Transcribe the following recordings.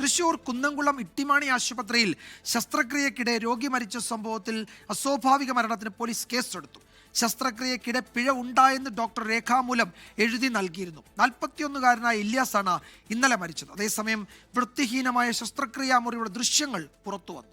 തൃശൂർ കുന്നംകുളം ഇട്ടിമാണി ആശുപത്രിയിൽ ശസ്ത്രക്രിയക്കിടെ രോഗി മരിച്ച സംഭവത്തിൽ അസ്വാഭാവിക മരണത്തിന് പോലീസ് കേസെടുത്തു. ശസ്ത്രക്രിയക്കിടെ പിഴ ഉണ്ടായെന്ന് ഡോക്ടർ രേഖാമൂലം എഴുതി നൽകിയിരുന്നു. 41-കാരനായ ഇല്യാസാണ് ഇന്നലെ മരിച്ചത്. അതേസമയം വൃത്തിഹീനമായ ശസ്ത്രക്രിയാ മുറിയുടെ ദൃശ്യങ്ങൾ പുറത്തുവന്നു.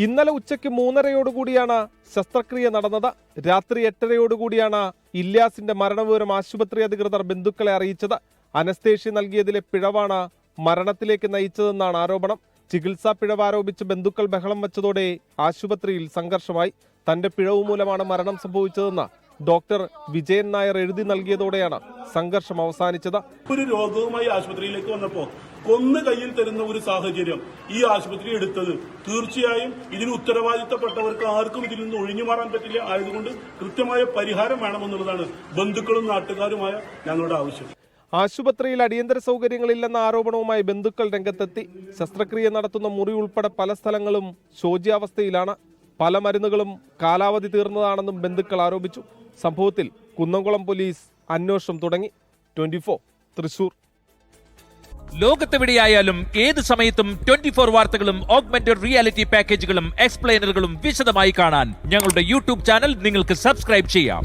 ഇന്നലെ ഉച്ചയ്ക്ക് 3:30 ശസ്ത്രക്രിയ നടന്നത്. രാത്രി 8:30 ഇല്യാസിന്റെ മരണവിവരം ആശുപത്രി അധികൃതർ ബന്ധുക്കളെ അറിയിച്ചത്. അനസ്തേഷ്യ നൽകിയതിലെ പിഴവാണ് മരണത്തിലേക്ക് നയിച്ചതെന്നാണ് ആരോപണം. ചികിത്സാ പിഴവ് ആരോപിച്ച് ബന്ധുക്കൾ ബഹളം വെച്ചതോടെ ആശുപത്രിയിൽ സംഘർഷമായി. തന്റെ പിഴവ് മൂലമാണ് മരണം സംഭവിച്ചതെന്ന് ഡോക്ടർ വിജയൻ നായർ എഴുതി നൽകിയതോടെയാണ് സംഘർഷം അവസാനിച്ചത്. ഒരു രോഗവുമായി ആശുപത്രിയിലേക്ക് വന്നപ്പോൾ കൊന്നു കയ്യിൽ തരുന്ന ഒരു സാഹചര്യം ഈ ആശുപത്രി എടുത്തത് തീർച്ചയായും ഇതിന് ഉത്തരവാദിത്തപ്പെട്ടവർക്ക് ആർക്കും ഇതിൽ നിന്ന് ഒഴിഞ്ഞു മാറാൻ പറ്റില്ല. ആയതുകൊണ്ട് കൃത്യമായ പരിഹാരം വേണമെന്നുള്ളതാണ് ബന്ധുക്കളും നാട്ടുകാരുമായ ഞങ്ങളുടെ ആവശ്യം. ആശുപത്രിയിൽ അടിയന്തര സൗകര്യങ്ങളില്ലെന്ന ആരോപണവുമായി ബന്ധുക്കൾ രംഗത്തെത്തി. ശസ്ത്രക്രിയ നടത്തുന്ന മുറി ഉൾപ്പെടെ പല സ്ഥലങ്ങളും ശോച്യാവസ്ഥയിലാണ്. പല മരുന്നുകളും കാലാവധി തീർന്നതാണെന്നും ബന്ധുക്കൾ ആരോപിച്ചു. സംഭവത്തിൽ കുന്നംകുളം പോലീസ് അന്വേഷണം തുടങ്ങി. 24 തൃശൂർ. ലോകത്തെവിടെയായാലും ഏത് സമയത്തും 24 വാർത്തകളും ഓഗ്മെന്റഡ് റിയാലിറ്റി പാക്കേജുകളും എക്സ്പ്ലെയിനറുകളും വിശദമായി കാണാൻ ഞങ്ങളുടെ യൂട്യൂബ് ചാനൽ നിങ്ങൾക്ക് സബ്സ്ക്രൈബ് ചെയ്യാം.